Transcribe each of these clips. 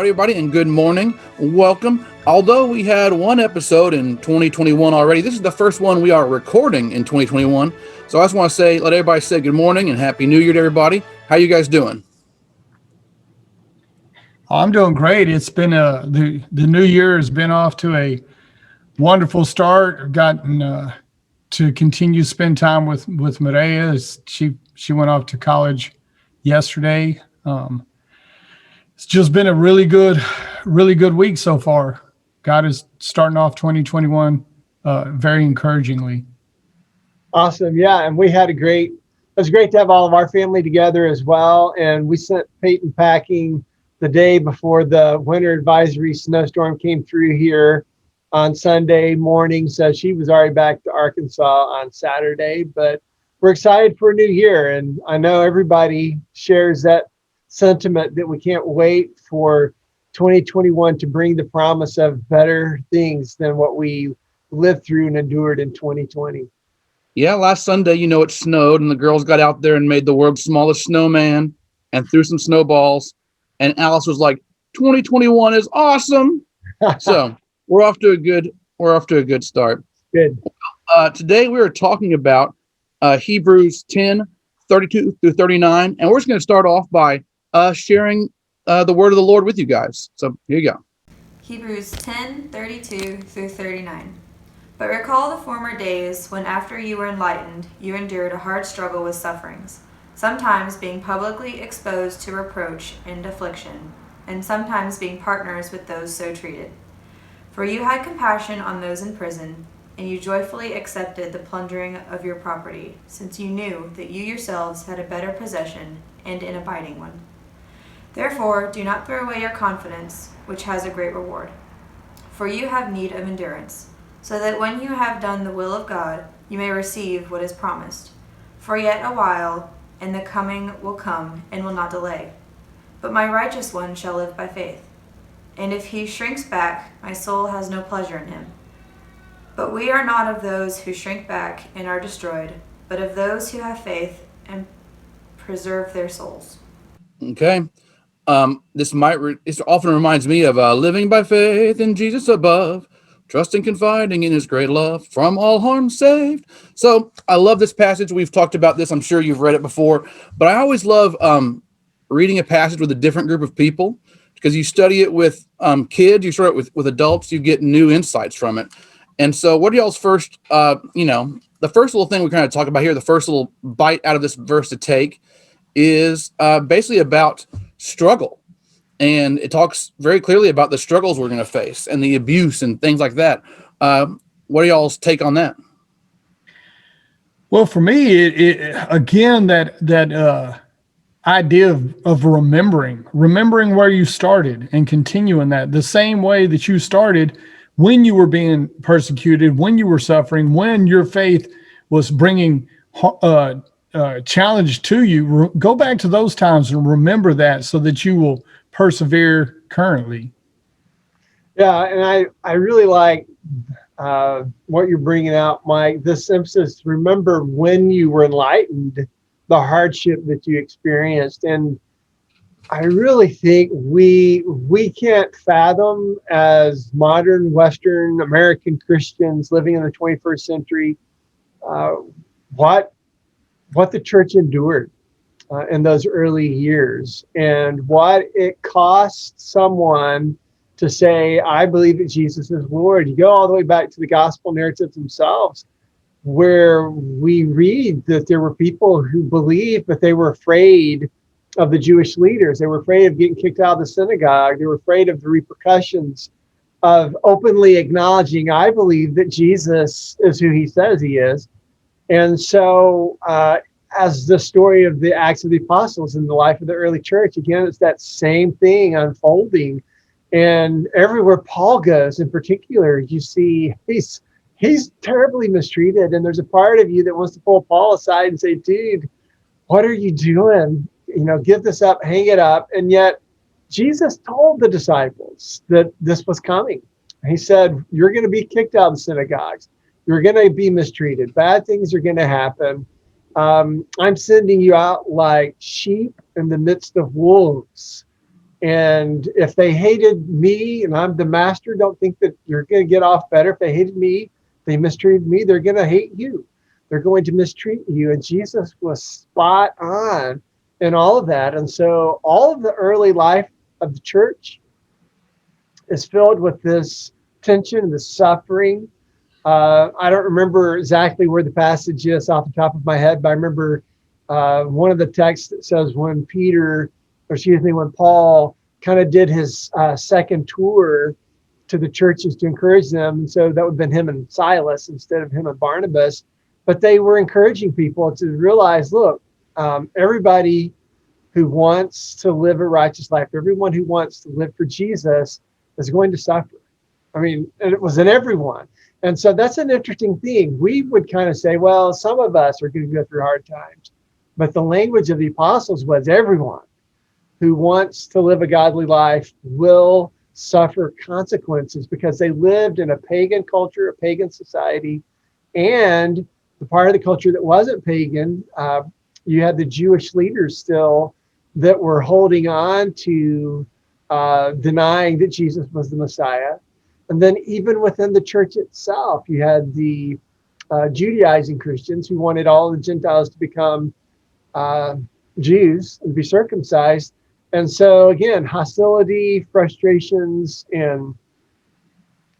Howdy, everybody, and good morning. Welcome. Although we had one episode in 2021 already, this is the first one we are recording in 2021. So I just want to let everybody say good morning and Happy New Year to everybody. How you guys doing? I'm doing great. It's been the new year has been off to a wonderful start. I've gotten to continue to spend time with Maria. She went off to college yesterday. It's just been a really good week so far. God is starting off 2021 very encouragingly. Awesome. Yeah. And it was great to have all of our family together as well. And we sent Peyton packing the day before the winter advisory snowstorm came through here on Sunday morning. So she was already back to Arkansas on Saturday, but we're excited for a new year. And I know everybody shares that sentiment that we can't wait for 2021 to bring the promise of better things than what we lived through and endured in 2020. Yeah, last Sunday, it snowed, and the girls got out there and made the world's smallest snowman and threw some snowballs. And Alice was like, 2021 is awesome. So we're off to a good start. Good. Today we are talking about Hebrews 10, 32 through 39. And we're just going to start off by sharing the word of the Lord with you guys. So here you go. Hebrews 10, 32 through 39. But recall the former days when, after you were enlightened, you endured a hard struggle with sufferings, sometimes being publicly exposed to reproach and affliction, and sometimes being partners with those so treated. For you had compassion on those in prison, and you joyfully accepted the plundering of your property, since you knew that you yourselves had a better possession and an abiding one. Therefore, do not throw away your confidence, which has a great reward. For you have need of endurance, so that when you have done the will of God, you may receive what is promised. For yet a while, and the coming will come and will not delay. But my righteous one shall live by faith. And if he shrinks back, my soul has no pleasure in him. But we are not of those who shrink back and are destroyed, but of those who have faith and preserve their souls. Okay. This often reminds me of living by faith in Jesus above, trusting, confiding in his great love, from all harm saved. So I love this passage. We've talked about this. I'm sure you've read it before, but I always love reading a passage with a different group of people, because you study it with kids, you start it with adults, you get new insights from it. And so what are y'all's first, the first little thing we kind of talk about here, the first little bite out of this verse to take is basically about struggle. And it talks very clearly about the struggles we're going to face and the abuse and things like that. What are y'all's take on that? Well, for me, again, that idea of remembering where you started and continuing that the same way that you started when you were being persecuted, when you were suffering, when your faith was bringing challenge to you. Go back to those times and remember that, so that you will persevere currently. Yeah, and I really like what you're bringing out, Mike. This emphasis: remember when you were enlightened, the hardship that you experienced. And I really think we can't fathom, as modern Western American Christians living in the 21st century, what the church endured in those early years, and what it cost someone to say, I believe that Jesus is Lord. You go all the way back to the gospel narratives themselves, where we read that there were people who believed, but they were afraid of the Jewish leaders. They were afraid of getting kicked out of the synagogue. They were afraid of the repercussions of openly acknowledging, I believe that Jesus is who he says he is. And so, as the story of the Acts of the Apostles in the life of the early church, again, it's that same thing unfolding. And everywhere Paul goes, in particular, you see he's terribly mistreated. And there's a part of you that wants to pull Paul aside and say, dude, what are you doing? Give this up, hang it up. And yet Jesus told the disciples that this was coming. He said, you're going to be kicked out of the synagogues. You're going to be mistreated. Bad things are going to happen. I'm sending you out like sheep in the midst of wolves. And if they hated me and I'm the master, don't think that you're going to get off better. If they hated me, they mistreated me, they're going to hate you. They're going to mistreat you. And Jesus was spot on in all of that. And so all of the early life of the church is filled with this tension and this suffering. I don't remember exactly where the passage is off the top of my head, but I remember one of the texts that says when when Paul kind of did his second tour to the churches to encourage them. And so that would have been him and Silas instead of him and Barnabas. But they were encouraging people to realize, look, everybody who wants to live a righteous life, everyone who wants to live for Jesus is going to suffer. I mean, and it was in everyone. And so that's an interesting thing. We would kind of say, well, some of us are going to go through hard times. But the language of the apostles was everyone who wants to live a godly life will suffer consequences because they lived in a pagan culture, a pagan society. And the part of the culture that wasn't pagan, you had the Jewish leaders still that were holding on to denying that Jesus was the Messiah. And then even within the church itself, you had the Judaizing Christians who wanted all the Gentiles to become Jews and be circumcised. And so again, hostility, frustrations, and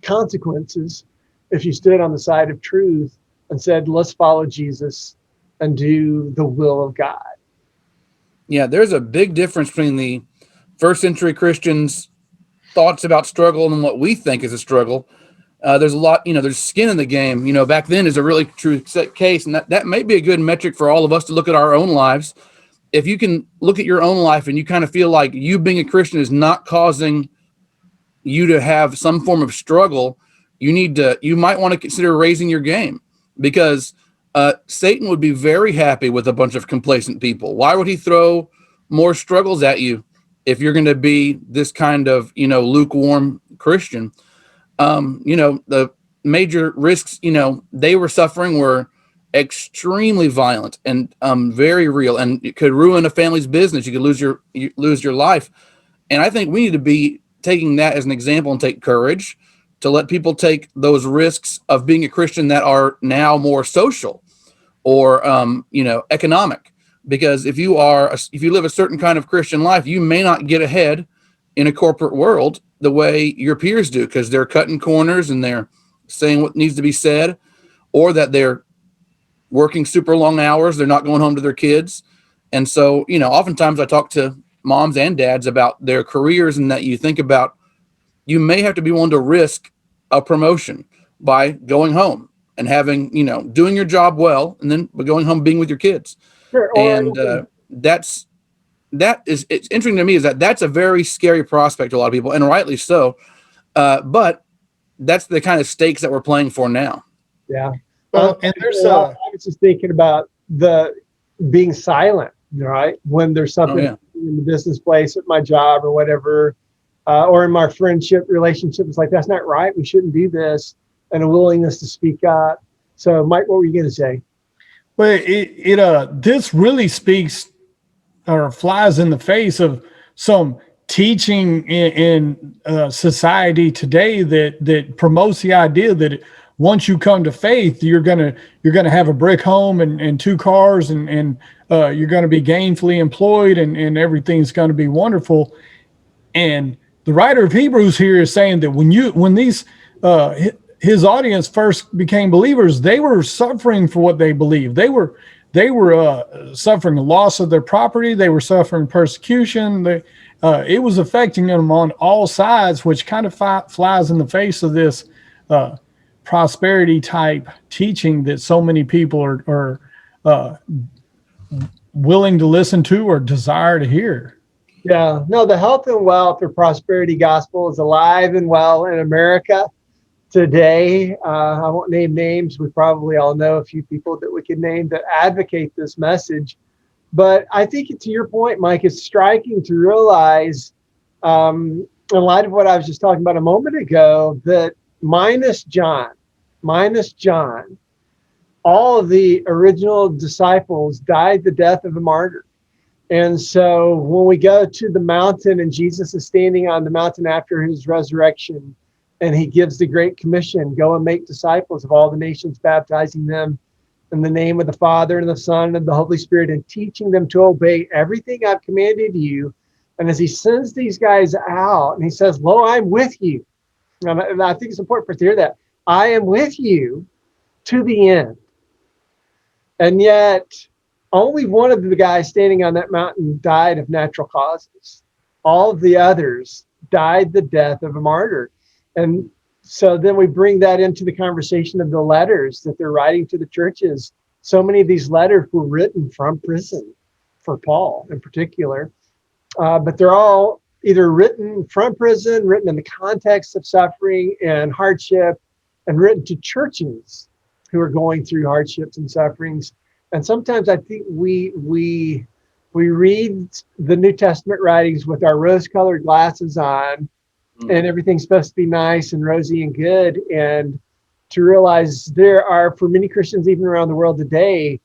consequences if you stood on the side of truth and said, let's follow Jesus and do the will of God. Yeah, there's a big difference between the first century Christians' thoughts about struggle and what we think is a struggle. There's a lot, there's skin in the game. Back then is a really true case, and that may be a good metric for all of us to look at our own lives. If you can look at your own life and you kind of feel like you being a Christian is not causing you to have some form of struggle, you might want to consider raising your game, because Satan would be very happy with a bunch of complacent people. Why would he throw more struggles at you if you're going to be this kind of, lukewarm Christian? The major risks, they were suffering were extremely violent and very real, and it could ruin a family's business. You could lose your life. And I think we need to be taking that as an example and take courage to let people take those risks of being a Christian that are now more social or economic. Because if you live a certain kind of Christian life, you may not get ahead in a corporate world the way your peers do, because they're cutting corners and they're saying what needs to be said, or that they're working super long hours. They're not going home to their kids. And so, oftentimes I talk to moms and dads about their careers, and that you think about, you may have to be willing to risk a promotion by going home and having, doing your job well, and then going home, being with your kids. Sure. And it's interesting to me is that's a very scary prospect to a lot of people, and rightly so. But that's the kind of stakes that we're playing for now. Yeah. Well, and there's I was just thinking about the being silent, right? When there's something in the business place, at my job or whatever, or in my friendship relationship, it's like, that's not right. We shouldn't do this. And a willingness to speak up. So Mike, what were you going to say? Well, this really speaks or flies in the face of some teaching in society today that promotes the idea that once you come to faith, you're gonna have a brick home and 2 cars and you're gonna be gainfully employed and everything's gonna be wonderful. And the writer of Hebrews here is saying that when these his audience first became believers, they were suffering for what they believed. They were suffering the loss of their property. They were suffering persecution. It was affecting them on all sides, which kind of flies in the face of this prosperity type teaching that so many people are willing to listen to or desire to hear. Yeah, no, the health and wealth or prosperity gospel is alive and well in America today. I won't name names. We probably all know a few people that we could name that advocate this message. But I think, to your point, Mike, it's striking to realize, in light of what I was just talking about a moment ago, that minus John, all of the original disciples died the death of a martyr. And so when we go to the mountain and Jesus is standing on the mountain after his resurrection, and he gives the Great Commission, go and make disciples of all the nations, baptizing them in the name of the Father and the Son and the Holy Spirit, and teaching them to obey everything I've commanded you. And as he sends these guys out, and he says, lo, I'm with you. And I think it's important for us to hear that. I am with you to the end. And yet, only one of the guys standing on that mountain died of natural causes. All of the others died the death of a martyr. And so then we bring that into the conversation of the letters that they're writing to the churches. So many of these letters were written from prison, for Paul in particular. But they're all either written from prison, written in the context of suffering and hardship, and written to churches who are going through hardships and sufferings. And sometimes I think we read the New Testament writings with our rose-colored glasses on, and everything's supposed to be nice and rosy and good. And to realize there are, for many Christians, even around the world today,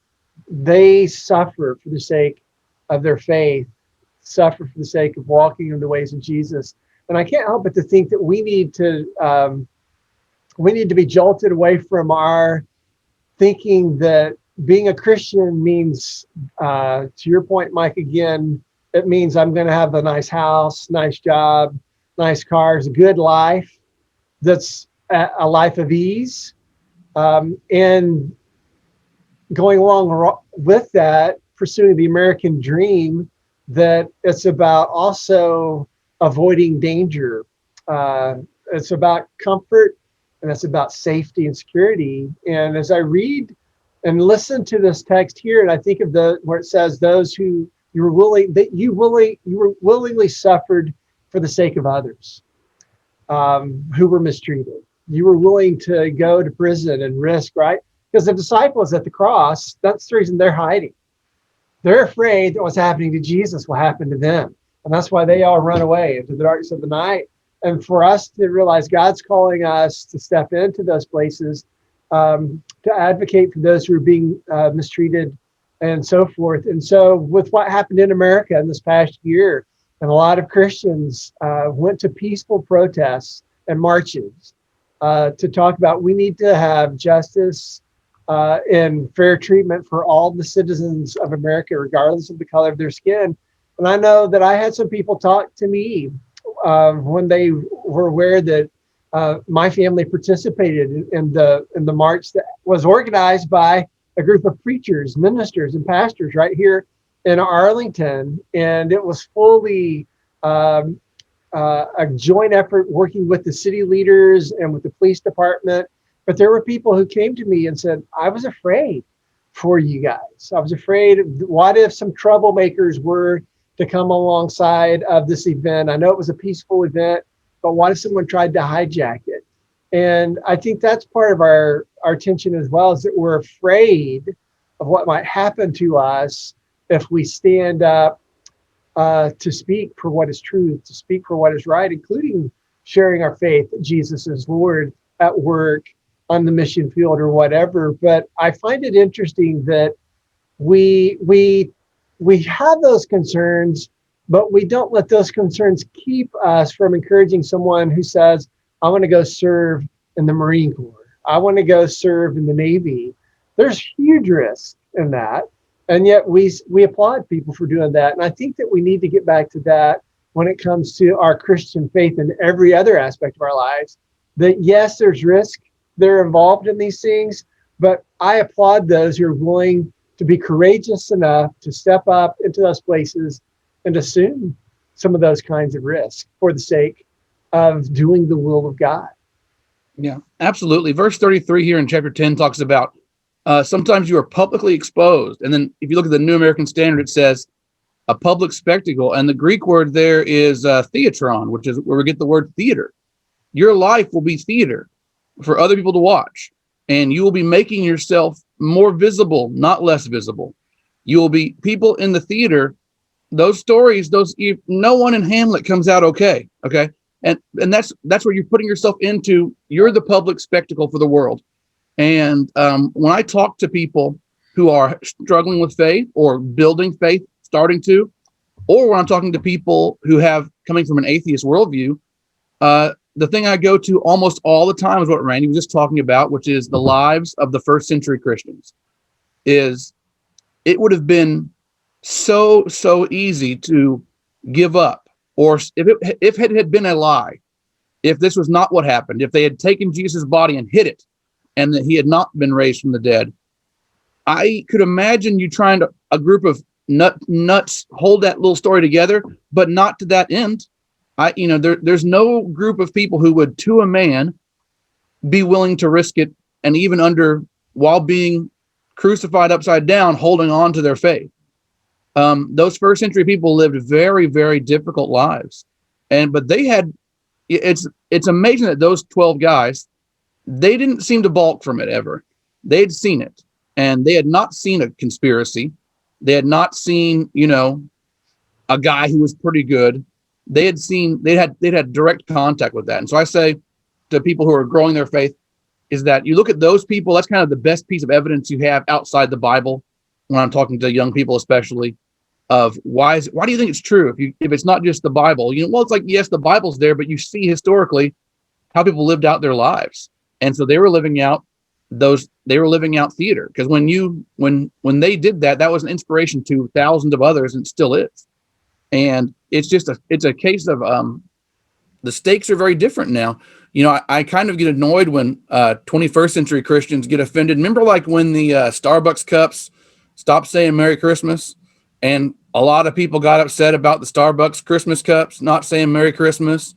they suffer for the sake of their faith, suffer for the sake of walking in the ways of Jesus. And I can't help but to think that we need to be jolted away from our thinking that being a Christian means, to your point, Mike, again, it means I'm going to have a nice house, nice job, nice cars, a good life. That's a life of ease. And going along with that, pursuing the American dream, that it's about also avoiding danger. It's about comfort, and it's about safety and security. And as I read and listen to this text here, and I think of where it says those who you were willingly suffered for the sake of others, who were mistreated. You were willing to go to prison and risk, right? Because the disciples at the cross, that's the reason they're hiding. They're afraid that what's happening to Jesus will happen to them. And that's why they all run away into the darkness of the night. And for us to realize God's calling us to step into those places, to advocate for those who are being mistreated and so forth. And so with what happened in America in this past year, and a lot of Christians went to peaceful protests and marches to talk about we need to have justice and fair treatment for all the citizens of America, regardless of the color of their skin. And I know that I had some people talk to me when they were aware that my family participated in the march that was organized by a group of preachers, ministers, and pastors right here in Arlington. And it was fully a joint effort working with the city leaders and with the police department. But there were people who came to me and said, I was afraid for you guys. I was afraid, what if some troublemakers were to come alongside of this event? I know it was a peaceful event, but what if someone tried to hijack it? And I think that's part of our tension as well, is that we're afraid of what might happen to us if we stand up to speak for what is true, to speak for what is right, including sharing our faith that Jesus is Lord at work, on the mission field, or whatever. But I find it interesting that we have those concerns, but we don't let those concerns keep us from encouraging someone who says, I want to go serve in the Marine Corps. I want to go serve in the Navy. There's huge risk in that. And yet we applaud people for doing that. And I think that we need to get back to that when it comes to our Christian faith and every other aspect of our lives, that yes, there's risk. They're involved in these things, but I applaud those who are willing to be courageous enough to step up into those places and assume some of those kinds of risks for the sake of doing the will of God. Yeah, absolutely. Verse 33 here in chapter 10 talks about sometimes you are publicly exposed. And then if you look at the New American Standard, it says a public spectacle. And the Greek word there is theatron, which is where we get the word theater. Your life will be theater for other people to watch. And you will be making yourself more visible, not less visible. You will be people in the theater. Those stories, no one in Hamlet comes out okay. Okay. And that's where you're putting yourself into. You're the public spectacle for the world. And when I talk to people who are struggling with faith or building faith starting to, or when I'm talking to people who have coming from an atheist worldview, the thing I go to almost all the time is what Randy was just talking about, which is the lives of the first century Christians. Is it would have been so easy to give up, or if it had been a lie, if this was not what happened, if they had taken Jesus' body and hid it, and that he had not been raised from the dead, I could imagine you trying to a group of nuts hold that little story together, but not to that end. There's no group of people who would, to a man, be willing to risk it, and even while being crucified upside down, holding on to their faith. Those first century people lived very, very difficult lives, but they had. It's amazing that those 12 guys, they didn't seem to balk from it ever. They'd seen it, and they had not seen a conspiracy. They had not seen, a guy who was pretty good. They'd had direct contact with that. And so I say to people who are growing their faith is that you look at those people, that's kind of the best piece of evidence you have outside the Bible when I'm talking to young people, especially, of why do you think it's true if it's not just the Bible? It's like, yes, the Bible's there, but you see historically how people lived out their lives. And so they were living out theater, because when they did that, that was an inspiration to thousands of others, and still is. And it's a case of the stakes are very different now. I kind of get annoyed when 21st century Christians get offended. Remember, like when the Starbucks cups stopped saying Merry Christmas, and a lot of people got upset about the Starbucks Christmas cups not saying Merry Christmas.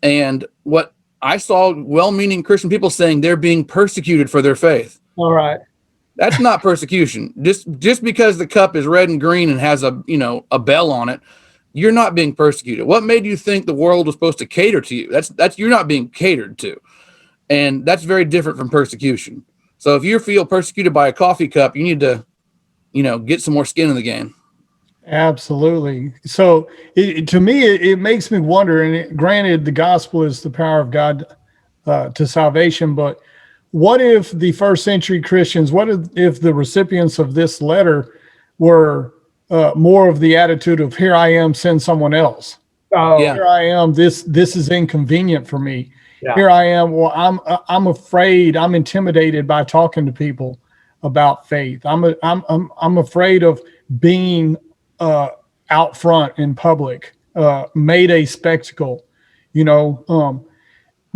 And what I saw well-meaning Christian people saying they're being persecuted for their faith. All right. That's not persecution. Just because the cup is red and green and has a bell on it, you're not being persecuted. What made you think the world was supposed to cater to you? That's you're not being catered to. And that's very different from persecution. So if you feel persecuted by a coffee cup, you need to, get some more skin in the game. Absolutely. So to me, it makes me wonder, and granted, the gospel is the power of God to salvation, but what if the first century Christians, what if the recipients of this letter were more of the attitude of, here I am, send someone else. Oh, Yeah. Here I am, this is inconvenient for me. Yeah. Here I am, well, I'm afraid, I'm intimidated by talking to people about faith. I'm afraid of being out front in public, made a spectacle.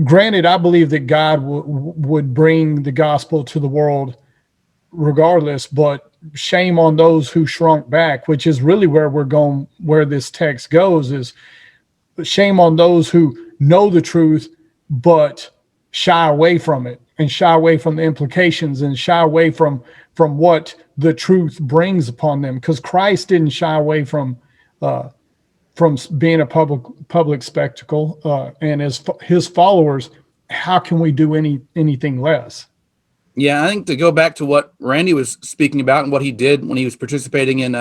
Granted, I believe that God would bring the gospel to the world regardless, but shame on those who shrunk back, which is really where we're going, where this text goes, is shame on those who know the truth, but shy away from it, and shy away from the implications, and shy away from what the truth brings upon them. Because Christ didn't shy away from being a public spectacle, and as his followers, how can we do anything less? Yeah, I think to go back to what Randy was speaking about and what he did when he was participating in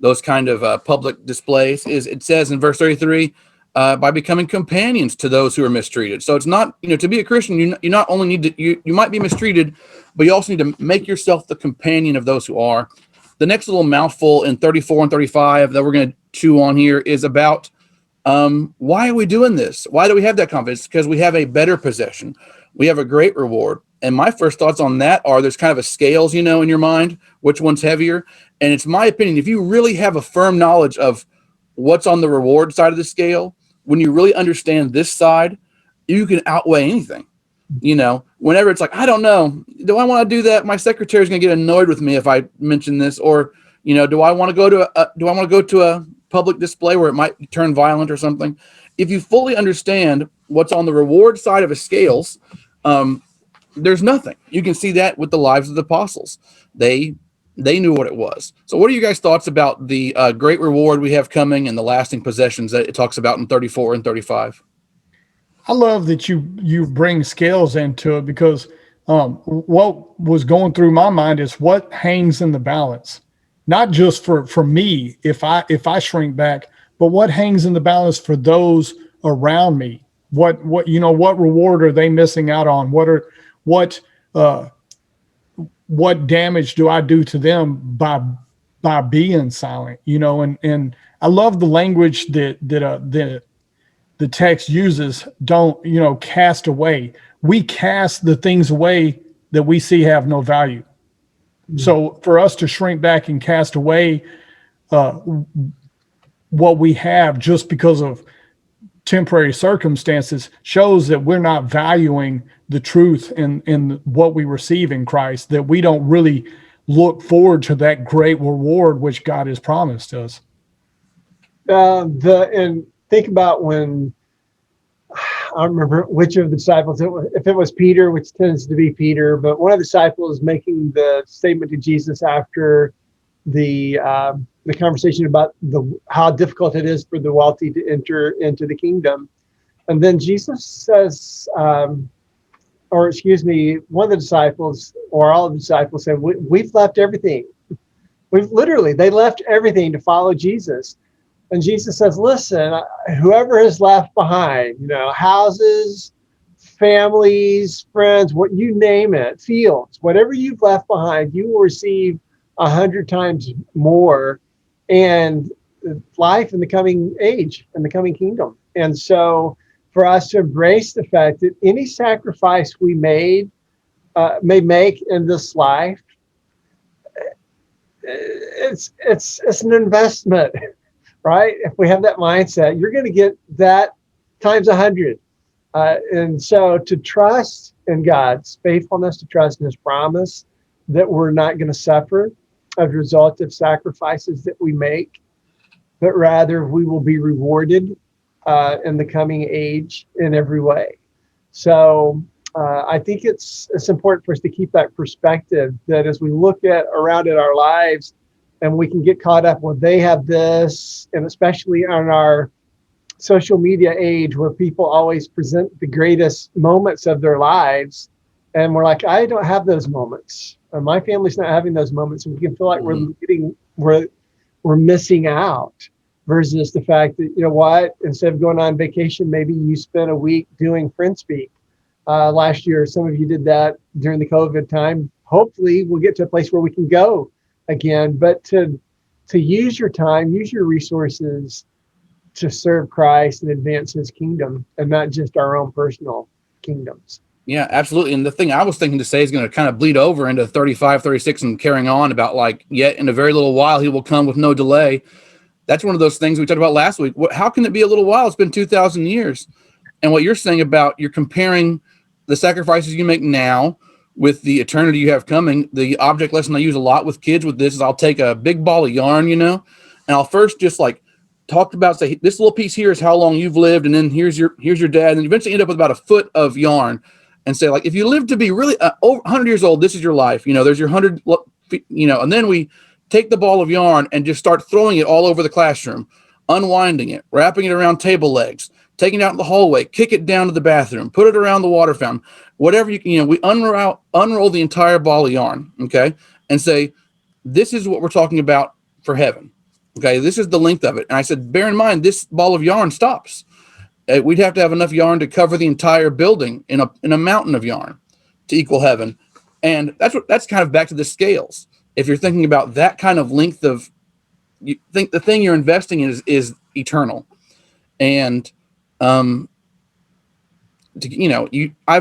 those kind of public displays, is it says in verse 33, by becoming companions to those who are mistreated. So it's not, to be a Christian, you not only need to, you might be mistreated, but you also need to make yourself the companion of those who are. The next little mouthful in 34 and 35 that we're going to chew on here is about why are we doing this? Why do we have that confidence? Because we have a better possession. We have a great reward. And my first thoughts on that are there's kind of a scales, in your mind, which one's heavier. And it's my opinion, if you really have a firm knowledge of what's on the reward side of the scale, when you really understand this side, you can outweigh anything. Whenever it's like, I don't know, do I want to do that? My secretary's going to get annoyed with me if I mention this, or, do I want to go to a public display where it might turn violent or something? If you fully understand what's on the reward side of a scales, there's nothing. You can see that with the lives of the apostles. They knew what it was. So what are you guys' thoughts about the great reward we have coming and the lasting possessions that it talks about in 34 and 35? I love that you bring scales into it, because what was going through my mind is what hangs in the balance, not just for me if I shrink back, but what hangs in the balance for those around me. What reward are they missing out on? What damage do I do to them by by being silent, and I love the language that the text uses. Don't, cast away. We cast the things away that we see have no value. So for us to shrink back and cast away what we have just because of temporary circumstances shows that we're not valuing the truth in what we receive in Christ, that we don't really look forward to that great reward which God has promised us. And think about when, I don't remember which of the disciples, if it was Peter, which tends to be Peter, but one of the disciples making the statement to Jesus after the conversation about how difficult it is for the wealthy to enter into the kingdom. And then Jesus says, one of the disciples or all of the disciples said, we've left everything. They left everything to follow Jesus. And Jesus says, listen, whoever is left behind, houses, families, friends, what you name it, fields, whatever you've left behind, you will receive 100 times more and life in the coming age, in the coming kingdom. And so for us to embrace the fact that any sacrifice we may make in this life, it's an investment. Right? If we have that mindset, you're going to get that times 100. And so to trust in God's faithfulness, to trust in his promise that we're not going to suffer as a result of sacrifices that we make, but rather we will be rewarded in the coming age in every way. So I think it's important for us to keep that perspective, that as we look around at our lives, and we can get caught up when they have this, and especially on our social media age where people always present the greatest moments of their lives. And we're like, I don't have those moments. My family's not having those moments. And we can feel like we're missing out versus the fact that, instead of going on vacation, maybe you spent a week doing FriendSpeak. Last year, some of you did that during the COVID time. Hopefully we'll get to a place where we can go again, but to use your time, use your resources to serve Christ and advance his kingdom and not just our own personal kingdoms. Yeah, absolutely. And the thing I was thinking to say is going to kind of bleed over into 35, 36 and carrying on about yet in a very little while, he will come with no delay. That's one of those things we talked about last week. How can it be a little while? It's been 2,000 years. And what you're saying about you're comparing the sacrifices you make now with the eternity you have coming. The object lesson I use a lot with kids with this is I'll take a big ball of yarn, and I'll first just talk about, say, this little piece here is how long you've lived. And then here's your dad. And then you eventually end up with about a foot of yarn and say, if you live to be really over 100 years old, this is your life. There's your 100, and then we take the ball of yarn and just start throwing it all over the classroom, unwinding it, wrapping it around table legs, taking it out in the hallway, kick it down to the bathroom, put it around the water fountain, whatever we unroll the entire ball of yarn, okay, and say, this is what we're talking about for heaven, okay, this is the length of it. And I said, bear in mind, this ball of yarn stops. We'd have to have enough yarn to cover the entire building in a mountain of yarn to equal heaven. And that's kind of back to the scales. If you're thinking about that kind of length of, you think the thing you're investing in is eternal. And I've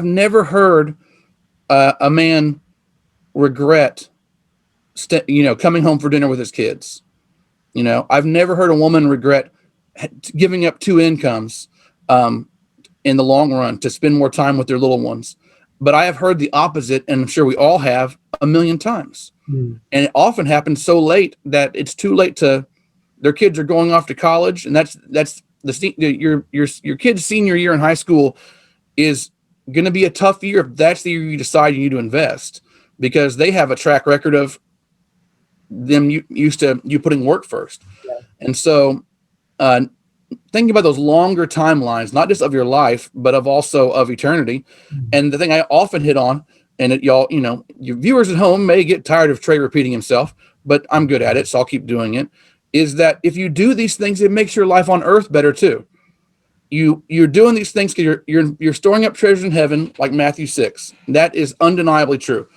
never heard a man regret coming home for dinner with his kids. I've never heard a woman regret giving up 2 incomes in the long run to spend more time with their little ones. But I have heard the opposite, and I'm sure we all have, a million times. And it often happens so late that it's too late their kids are going off to college, and that's your kid's senior year in high school is going to be a tough year if that's the year you decide you need to invest, because they have a track record of them used to you putting work first. Yeah. And so thinking about those longer timelines, not just of your life, but also of eternity. And the thing I often hit on, and y'all, your viewers at home may get tired of Trey repeating himself, but I'm good at it, so I'll keep doing it, is that if you do these things, it makes your life on earth better too. You're doing these things because you're storing up treasures in heaven, like Matthew 6. That is undeniably true.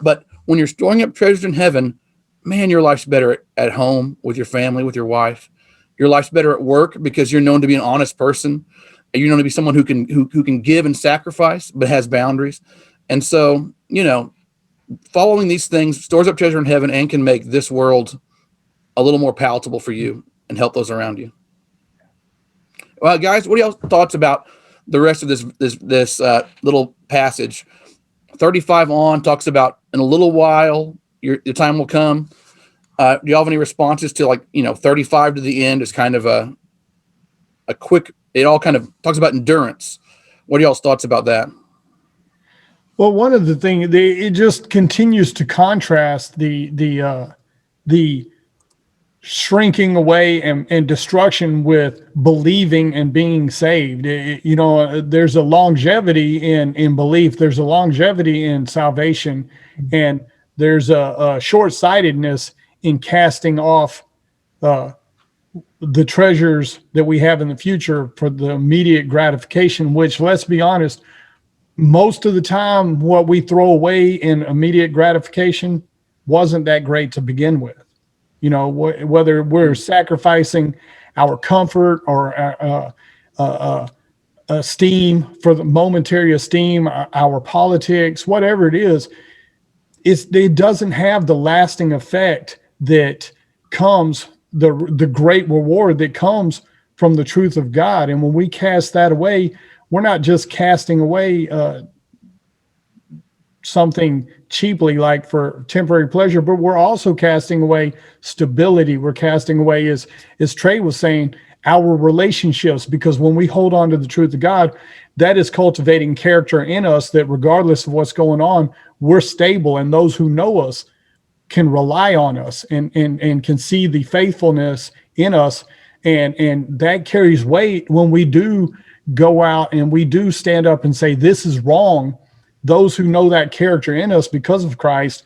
But when you're storing up treasures in heaven, man, your life's better at home with your family, with your wife. Your life's better at work because you're known to be an honest person. You're known to be someone who can give and sacrifice, but has boundaries. And so, following these things stores up treasure in heaven and can make this world a little more palatable for you and help those around you. Well, guys, what are y'all thoughts about the rest of this little passage? 35 on talks about in a little while your time will come. Do y'all have any responses to 35 to the end is kind of a quick? It all kind of talks about endurance. What are y'all's thoughts about that? Well, one of the things, it just continues to contrast the shrinking away and destruction with believing and being saved. There's a longevity in belief. There's a longevity in salvation, and there's a short-sightedness in casting off the treasures that we have in the future for the immediate gratification, which, let's be honest, most of the time what we throw away in immediate gratification wasn't that great to begin with. Whether we're sacrificing our comfort or esteem for the momentary esteem, our politics, whatever it is, it doesn't have the lasting effect that comes, the great reward that comes from the truth of God. And when we cast that away, we're not just casting away something cheaply, like for temporary pleasure, but we're also casting away stability. We're casting away, as Trey was saying, our relationships, because when we hold on to the truth of God, that is cultivating character in us that regardless of what's going on, we're stable, and those who know us can rely on us and can see the faithfulness in us. And that carries weight when we do go out and we do stand up and say, this is wrong. Those who know that character in us because of Christ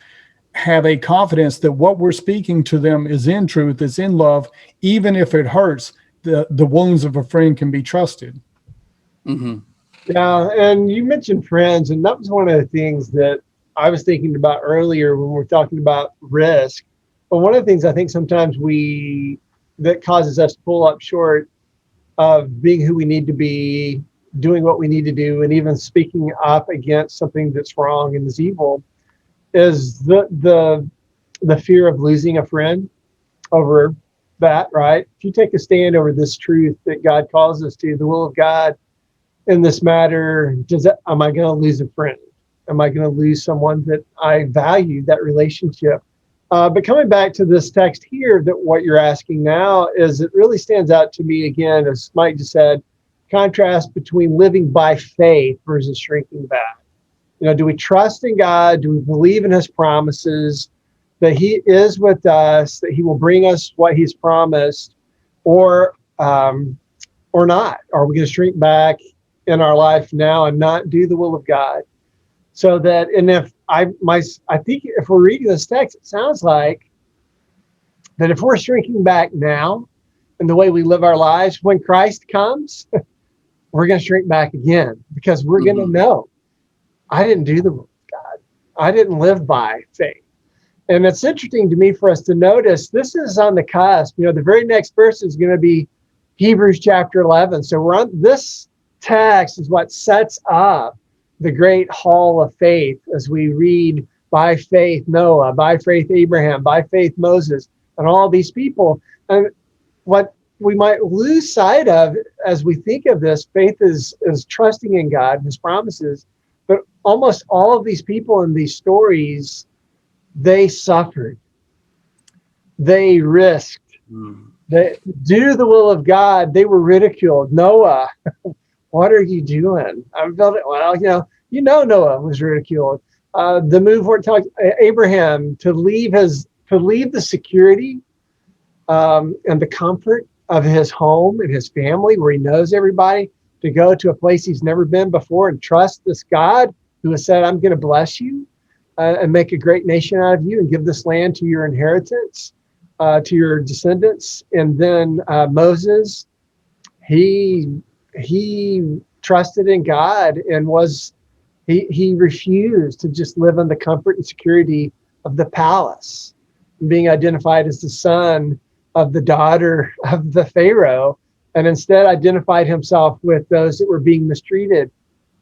have a confidence that what we're speaking to them is in truth, is in love, even if it hurts. The wounds of a friend can be trusted. Mm-hmm. Yeah, and you mentioned friends, and that was one of the things that I was thinking about earlier when we're talking about risk. But one of the things I think sometimes that causes us to pull up short of being who we need to be, doing what we need to do, and even speaking up against something that's wrong and is evil, is the fear of losing a friend over that, right? If you take a stand over this truth that God calls us to, the will of God in this matter, am I going to lose a friend? Am I going to lose someone that I value, that relationship? But coming back to this text here, that what you're asking now is, it really stands out to me again, as Mike just said, contrast between living by faith versus shrinking back. Do we trust in God? Do we believe in his promises, that he is with us, that he will bring us what he's promised, or not? Are we going to shrink back in our life now and not do the will of God? So that, and I think if we're reading this text, it sounds like that if we're shrinking back now in the way we live our lives, when Christ comes, we're going to shrink back again, because we're going to know, I didn't do the will of God. I didn't live by faith. And it's interesting to me for us to notice this is on the cusp. The very next verse is going to be Hebrews chapter 11. So we're on, this text is what sets up the great hall of faith as we read by faith Noah, by faith Abraham, by faith Moses, and all these people. And what we might lose sight of as we think of this, faith is trusting in God and his promises. But almost all of these people in these stories, they suffered. They risked. They, due to the will of God, they were ridiculed. Noah, what are you doing? I'm building. Well, Noah was ridiculed. The move where it talks Abraham to leave the security and the comfort of his home and his family, where he knows everybody, to go to a place he's never been before and trust this God who has said, I'm going to bless you and make a great nation out of you and give this land to your inheritance, to your descendants. And then Moses, he trusted in God and he refused to just live in the comfort and security of the palace. being identified as the son of the daughter of the Pharaoh, and instead identified himself with those that were being mistreated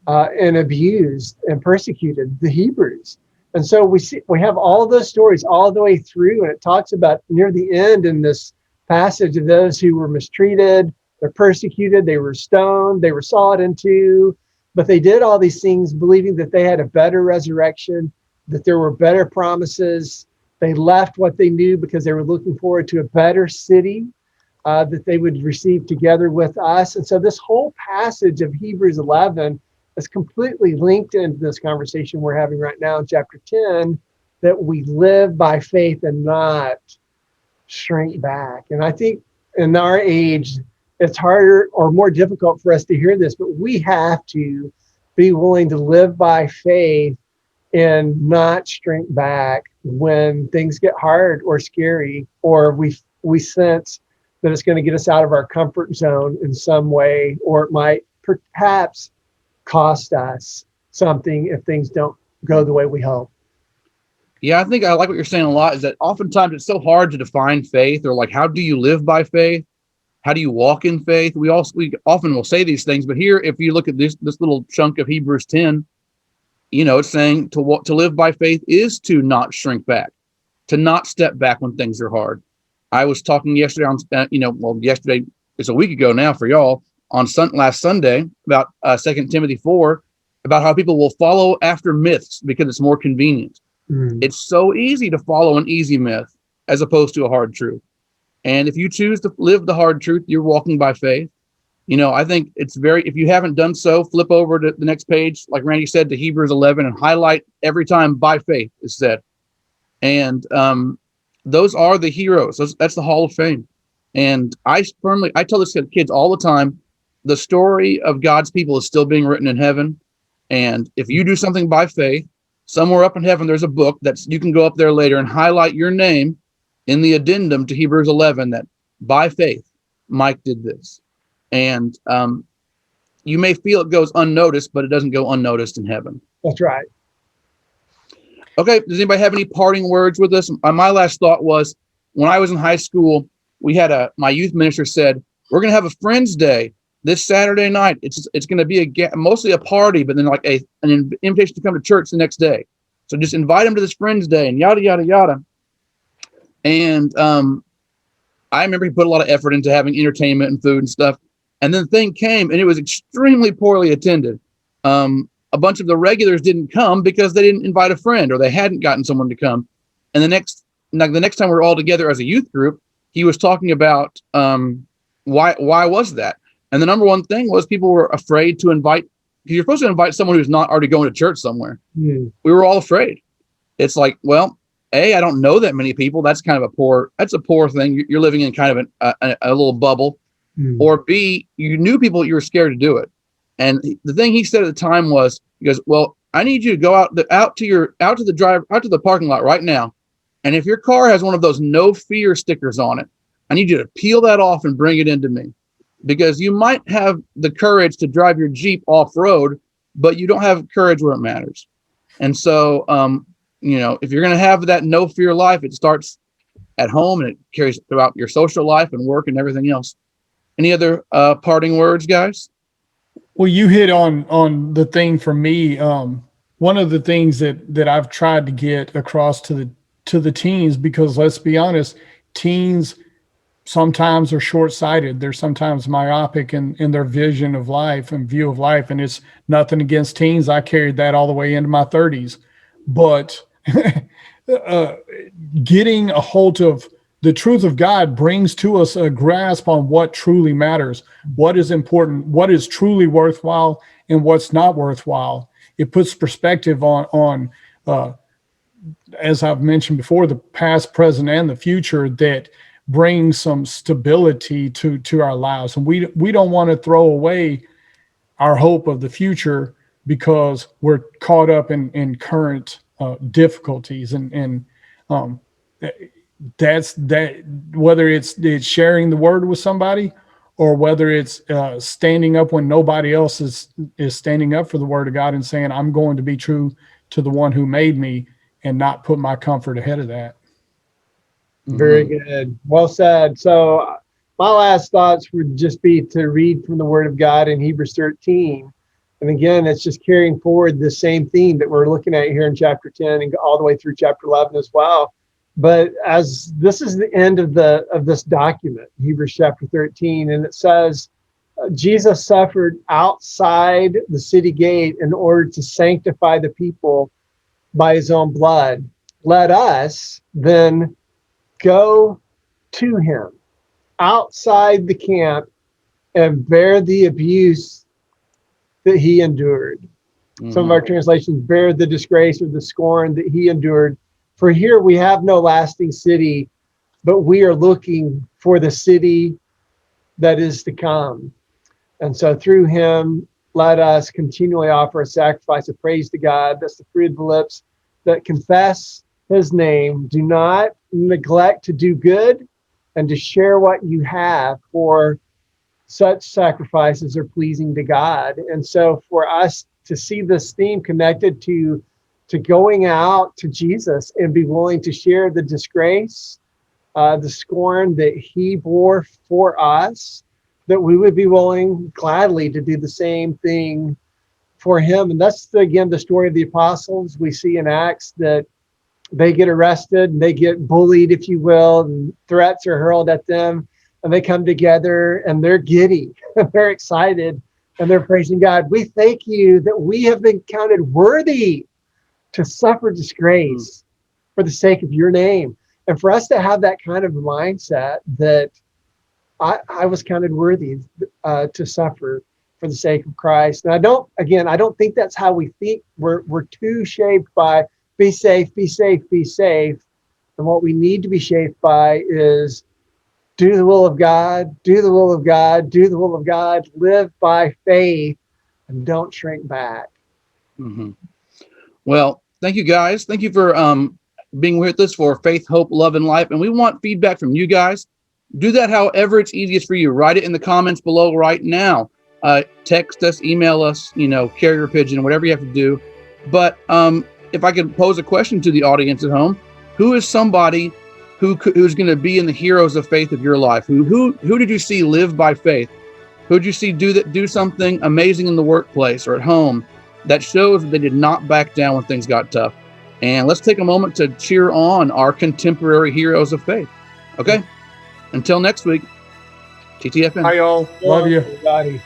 and abused and persecuted, the Hebrews. And so we have all those stories all the way through, and it talks about near the end in this passage of those who were mistreated, they're persecuted, they were stoned, they were sawed in two, but they did all these things believing that they had a better resurrection, that there were better promises. They left what they knew because they were looking forward to a better city that they would receive together with us. And so this whole passage of Hebrews 11 is completely linked into this conversation we're having right now in chapter 10, that we live by faith and not shrink back. And I think in our age, it's harder or more difficult for us to hear this, but we have to be willing to live by faith and not shrink back when things get hard or scary, or we sense that it's going to get us out of our comfort zone in some way, or it might perhaps cost us something if things don't go the way we hope. Yeah, I think I like what you're saying a lot, is that oftentimes it's so hard to define faith, or like, how do you live by faith? How do you walk in faith? We often will say these things, but here, if you look at this little chunk of Hebrews 10, it's saying to live by faith is to not shrink back, to not step back when things are hard. I was talking yesterday yesterday, it's a week ago now for y'all, on last Sunday about 2 Timothy 4, about how people will follow after myths because it's more convenient. It's so easy to follow an easy myth as opposed to a hard truth. And if you choose to live the hard truth, you're walking by faith. I think it's if you haven't done so, flip over to the next page, like Randy said, to Hebrews 11, and highlight every time by faith is said. And those are the heroes. That's the Hall of Fame. And I tell this to kids all the time, the story of God's people is still being written in heaven. And if you do something by faith, somewhere up in heaven, there's a book you can go up there later and highlight your name in the addendum to Hebrews 11, that by faith, Mike did this. And you may feel it goes unnoticed, but it doesn't go unnoticed in heaven. That's right. Okay. Does anybody have any parting words with us? My last thought was, when I was in high school, we had my youth minister said, we're going to have a Friends Day this Saturday night. It's going to be mostly a party, but then like an invitation to come to church the next day. So just invite them to this Friends Day and yada, yada, yada. And I remember he put a lot of effort into having entertainment and food and stuff. And then the thing came, and it was extremely poorly attended. A bunch of the regulars didn't come because they didn't invite a friend, or they hadn't gotten someone to come. And the next time we were all together as a youth group, he was talking about why was that? And the number one thing was people were afraid to invite, because you're supposed to invite someone who's not already going to church somewhere. We were all afraid. It's like, well, I don't know that many people. That's kind of a poor thing. You're living in kind of a little bubble. Or B, you knew people, you were scared to do it. And the thing he said at the time was, he goes, well, I need you to go out to the parking lot right now. And if your car has one of those no fear stickers on it, I need you to peel that off and bring it into me, because you might have the courage to drive your Jeep off road, but you don't have courage where it matters. And so, if you're going to have that no fear life, it starts at home and it carries throughout your social life and work and everything else. Any other parting words, guys? Well, you hit on the thing for me. One of the things that I've tried to get across to the teens, because let's be honest, teens sometimes are short-sighted. They're sometimes myopic in their vision of life and view of life. And it's nothing against teens. I carried that all the way into my 30s. But getting a hold of the truth of God brings to us a grasp on what truly matters, what is important, what is truly worthwhile, and what's not worthwhile. It puts perspective on as I've mentioned before, the past, present, and the future, that brings some stability to our lives. And we don't want to throw away our hope of the future because we're caught up in current difficulties. And that's whether it's sharing the word with somebody, or whether it's standing up when nobody else is standing up for the word of God and saying, I'm going to be true to the one who made me and not put my comfort ahead of that. Very good. Well said. So my last thoughts would just be to read from the Word of God in Hebrews 13. And again, it's just carrying forward the same theme that we're looking at here in chapter 10 and all the way through chapter 11 as well. But as this is the end of this document, Hebrews chapter 13, and it says, Jesus suffered outside the city gate in order to sanctify the people by his own blood. Let us then go to him outside the camp and bear the abuse that he endured. Some of our translations, bear the disgrace or the scorn that he endured. For here we have no lasting city, but we are looking for the city that is to come. And so through him, let us continually offer a sacrifice of praise to God. That's the fruit of the lips that confess his name. Do not neglect to do good and to share what you have, for such sacrifices are pleasing to God. And so for us to see this theme connected to going out to Jesus and be willing to share the disgrace, the scorn that he bore for us, that we would be willing gladly to do the same thing for him. And that's, again, the story of the apostles. We see in Acts that they get arrested and they get bullied, if you will, and threats are hurled at them. And they come together and they're giddy, they're excited, and they're praising God. We thank you that we have been counted worthy to suffer disgrace for the sake of your name. And for us to have that kind of mindset that I was counted worthy to suffer for the sake of Christ. And I don't think that's how we think. We're too shaped by be safe, be safe, be safe. And what we need to be shaped by is do the will of God, do the will of God, do the will of God, live by faith, and don't shrink back. Well, thank you guys. Thank you for being with us for Faith, Hope, Love, and Life. And we want feedback from you guys. Do that however it's easiest for you. Write it in the comments below right now. Text us, email us, carrier pigeon, whatever you have to do. But if I could pose a question to the audience at home, who is somebody who's going to be in the heroes of faith of your life? Who did you see live by faith? Who did you see do something amazing in the workplace or at home that shows that they did not back down when things got tough? And let's take a moment to cheer on our contemporary heroes of faith. Okay? Until next week, TTFN. Hi, y'all. Love you. Everybody.